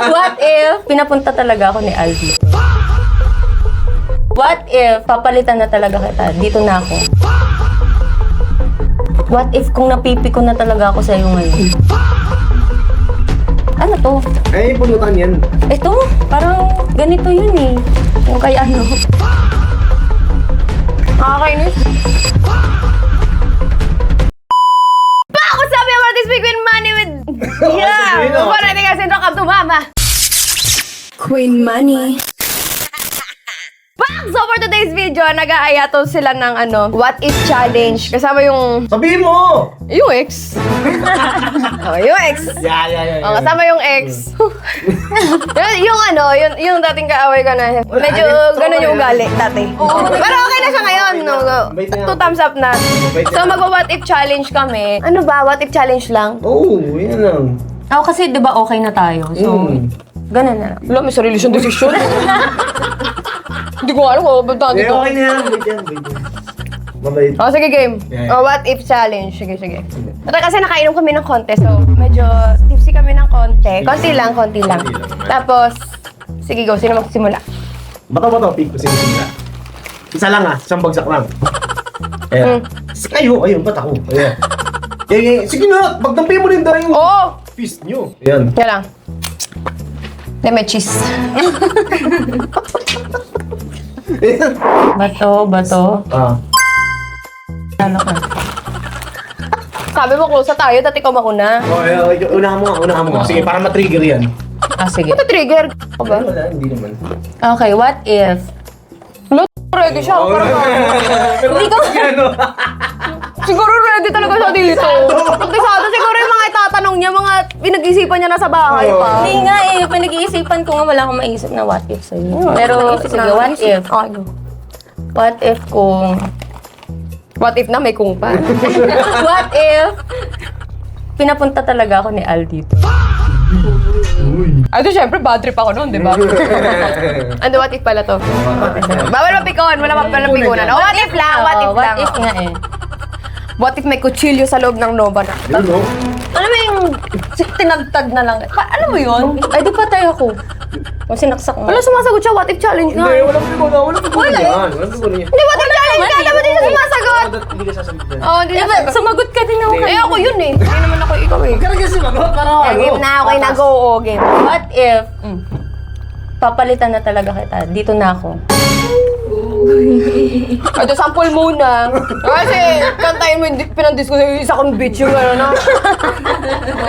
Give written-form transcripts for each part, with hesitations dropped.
What if pinapunta talaga ako ni Aldi? What if papalitan na talaga kita? Dito na ako. What if kung napipiko na talaga ako sa'yo ngayon? Ano to? Eh, pulutan yan. Ito, parang ganito yun eh. Yung kaya ano. Nakakainis. What's up, everyone? This week with Money with... Yeah! Before natin kasi welcome to Mama. Queen Money. So for today's video, nag-aayato sila ng what if challenge. Kasama yung Sabihin mo! ex. Yung ex. Yeah. Kasama yung ex. yung dating kaaway ka na. Medyo ganun yung ugali dati. Pero okay na siya ngayon. No? 2 thumbs up na. So mag-what if challenge kami. Ano ba? What if challenge lang? Oo, yan lang. Ako kasi di ba okay na tayo? So, ganun na lang. Wala, may sarili siyang desisyon. Hindi ko alam kung ba't Eh, dito. okay na yan. Wait yan. Mabait. Oh, sige, game. Yeah. What if challenge. Sige. Ito kasi nakainom kami ng konti, so medyo tipsy kami ng konti. Konti lang. Tapos, sige, go. Sino magsimula? Bato, pick ko sinisimula. Isa lang isang bagsak lang. Ayan. Kayo, ayun, ba't ako? Ayan. Sige na, pagdampi mo rin dahil yung Oo! fist nyo. Ayan. Yan lang. May cheese. Ayan. Bato. Ano ka? Sabi mo, close na tayo, dati ikaw mauna. Unahan mo. Sige, para ma-trigger yan. Sige. Ito trigger. Ano ba? Wala, hindi naman. Okay, what if? Ready siya. Parang Hindi ko... siguro ready talaga siya dito. Pagkisado siguro yung mga itatanong niya, mga pinag-isipan niya nasa bahay pa. Hindi nga eh, pinag-iisipan ko nga wala akong maisip na what if sa'yo. Pero sige, what if? What if kung... What if na may kung pa? What if pinapunta talaga ako ni Al dito? Ay, ito syempre, bad trip ako noon, di ba? Ano, what if pala to? Bawal mapikon, wala mapikunan. Oh, what if lang, what if lang. What if nga eh. What if may kutsilyo sa loob ng Nova na? Yun, no? Alam mo yung tinagtag na lang. Alam mo yun? Ay, di patay ako. Kung sinaksak mo. Wala sumasagot siya, what if challenge nga. Hindi, walang pigo na yan. Hindi, what if challenge ka? Dapat hindi siya sumasagot. Hindi ka sasagot yan. Oo, hindi Diba, siya sumagot ka din ako. Eh, ako yun eh. Hindi naman ako ikaw eh. Kaya kasi magot, parang Game na, okay na, go, game. What if papalitan na talaga kita? Dito na ako. Ito, sample muna. Kasi, kantayin mo yung pinandis ko sa isa kong bitch yung na.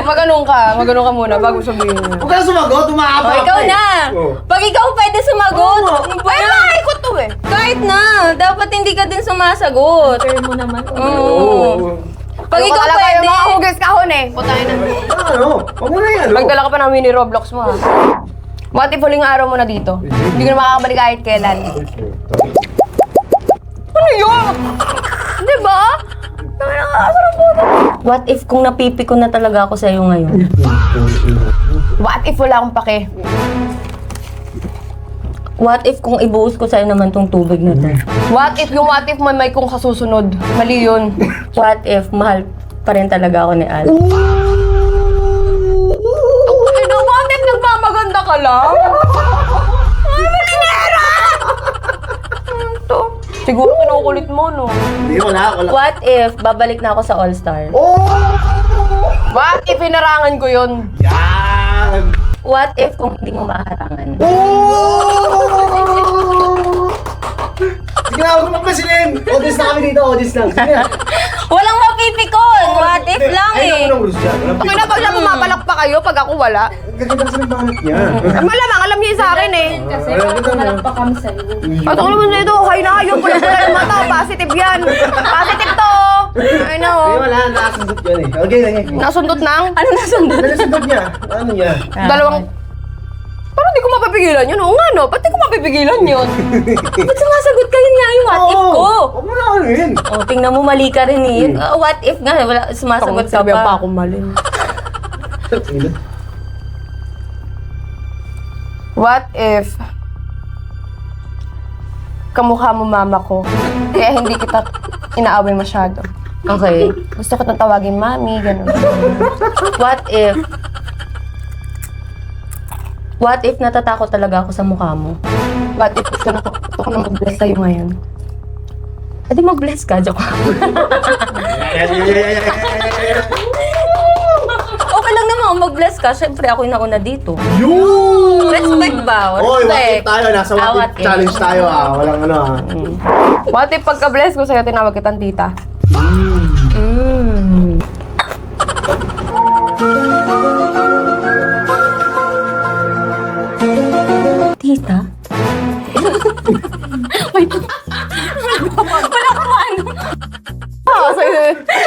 Maganon ka muna bago sabihin mo. Huwag ka na sumagot, umaaba O, ikaw na! Oh. Pag ikaw pwede sumagot! Ay, mahay ko to eh. Kahit na! Dapat hindi ka din sumasagot. Turn mo naman. Oo. Pag ikaw Yung pwede... mga hugis kahon eh. Putayin na. Ano? Huwag mo na yan, Magdala ka pa ng mini Roblox mo ha. What if huling araw mo na dito? Hindi ka na makakabalik kahit kailan. Ano yun? Diba? What if kung napipiko na talaga ako sa'yo ngayon? What if wala akong pake? What if kung ibuhos ko sa'yo naman tong tubig na to? What if may kung kasusunod? Mali yun. What if mahal pa rin talaga ako ni Al? What if nagmamaganda ka lang? Ay, malinera! Ito. Siguro kinukulit mo, no? Hindi, wala. What if babalik na ako sa All-Star? What if inarangan ko yun? Yan! What if kung hindi mo maharangan? Sige na, huwag mo magpasilin! Audience na kami dito, audience lang. Sige na. Walang mapipikon! What if lang Ay, eh! naku, rules yan. Walang Okay na pag siya pumapalak pa kayo pag ako wala. Gaganda kasi ng banat niya. Malamang, alam niya sa akin eh. Kasi Gaganda na. pa kami sa'yo. At ako naman nito, hay na kayo, pula-pula ng mata, positive yan. Positive to! Ay na Hindi, oh. wala. Nakasundot yan eh. Okay. Nasundot nang? Ano nasundot? Nasundot niya. Ano niya? Dalawang... Parang di ko mapapigilan yun. Oo nga no, ba't di ko mapipigilan yun? Ba't sumasagot ka? Yun nga yung what if ko? Huwag mo na ano yun. Oh, tingnan mo, mali ka rin eh. Yun, what if nga, wala, sumasagot ka Sabi pa pa. akong mali. What if kamukha mo mama ko, kaya hindi kita inaaway masyado? Okay. Gusto ko nang tawagin mami, gano'n. What if What if natatakot talaga ako sa mukha mo? What if gusto ko na mag-bless sa'yo ngayon? Edi mag-bless ka, joke. Okay lang naman kung mag-bless ka. Siyempre, ako yung nauna dito. Yun! Respect ba? Oy, what if Respect. tayo? Nasa what What if if. challenge tayo Walang ano What if pagka-bless ko sa'yo, tinawag kitang tita? Mm. Tita? Wait. Wala ka ano.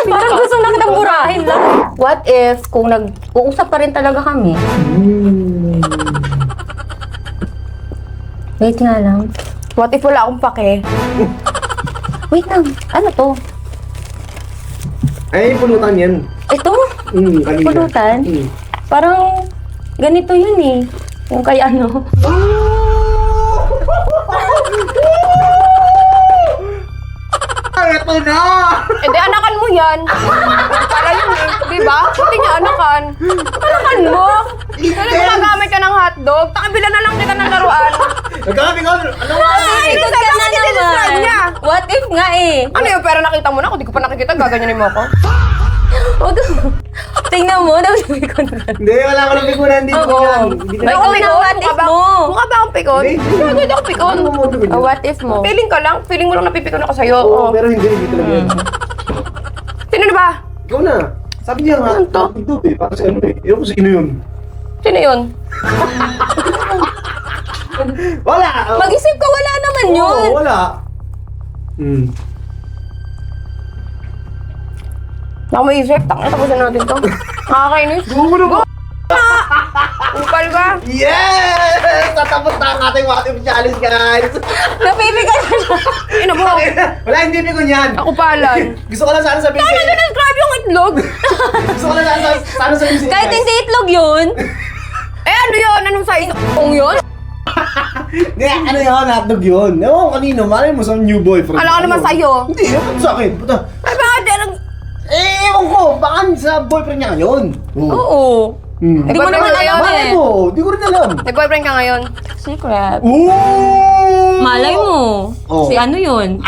Parang gusto na kitang burahin lang. What if kung nag-uusap pa rin talaga kami? Wait nga lang. What if wala akong pake? Wait lang. Ano to? Ay, pulutan yan. Ito? Kanina. Pulutan? Parang ganito yun eh. Yung kay ano. Ito na! Eh di anakan mo yan. Para yun eh. Di ba? Hindi niya anakan. Anakan mo. Kaya gumagamit ka ng hotdog, takabila na lang kita ng laruan. Nagkakabi ka! Ano nga? Ay, Ikot bakit ka na i-describe naman. niya? What if nga eh? Ano yun? Pero nakita mo na. Kung di ko pa nakikita, gaganyanin mo ako. Huwag mo. Tingnan mo, nabibigon ka. Hindi, wala ko nang pigunan dito Oo. yan. Hindi May ko ikaw na what if mo. Mukha ba akong pikon? Hindi. Hindi ako pikon. Ano mo ito? What if mo? Feeling ka lang. Feeling mo lang napipikon ako sa'yo. Oo, Oo. pero hindi talaga yan. Sino na ba? Ikaw na. Sabi niya nga, Ano to? ito eh, para sa ano eh. Ewan ko sino yun. Sino yun? Wala! Mag-isip ka, wala naman yun. Oo, wala. Baka may isip. Tangin, tapusin natin to. Nakakainis. Gumo na ba? Upal ka. Yes! Tatapos na ang ating what if challenge, guys! Napipigan ka na. Ina mo. Wala, hindi pikon yan. Ako palan. Gusto ko lang sana sabihin Ano sa'yo. describe yung itlog? Gusto ko lang sana sabihin sa'yo. Kahit guys. hindi itlog yun. Eh ano yun? Anong size? Kung yun? Hindi, ano yun, hotdog yun. Ewan ko kanino, malay mo sa new boyfriend. Alam ko naman Ano? sa'yo. Hindi, ewan ko sa akin. Puta. Ay bakit? Ewan ko, baka sa boyfriend niya ngayon. Oo. Oo. Hmm. Hindi mo naman alam Malay eh. mo, di ko rin alam. Nag-boyfriend ka ngayon? Secret. Ooh! Malay mo. Oo. Si ano yun?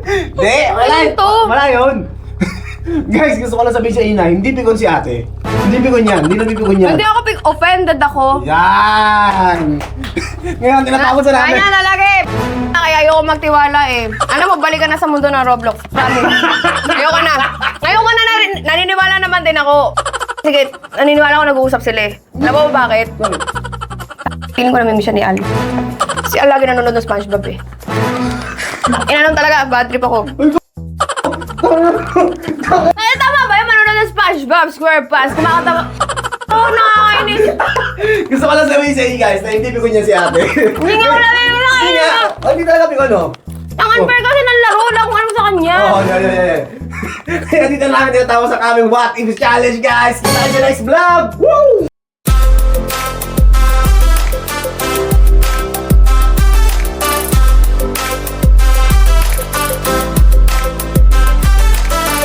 Hindi, wala Ano to? Wala yun. Guys, gusto ko lang sabihin sa ina, hindi pikon si ate. Hindi pikon yan, hindi napipikon yan. Hindi ako offended ako. Yan! Ngayon, tinatawag sa namin. Kanya na lagi. Kaya ayoko magtiwala eh. Alam mo, balik ka na sa mundo ng Roblox. Promise. Ayoko na. Ngayon ko na naniniwala naman din ako. Sige, naniniwala ko nag-uusap sila eh. Alam mo ba bakit? Feeling ko na may mission ni Al. Si Al lagi nanonood ng SpongeBob eh. Inanon talaga, bad trip ako. Ay, tama ba yung manonood ng SpongeBob, SquarePants, kumakatawa? Oo, nakakainis. Gusto ko lang sabihin sa inyo guys, na hindi pikon niya si ate. Hindi nga wala may Hindi nakakainis. nga, hindi talaga pikon, no? Ang unfair kasi ng laro, wala kung ano sa kanya. Oo, yan. Kaya dito na namin tinatawag sa aming What If Challenge, guys. Kita sa next vlog! Woo!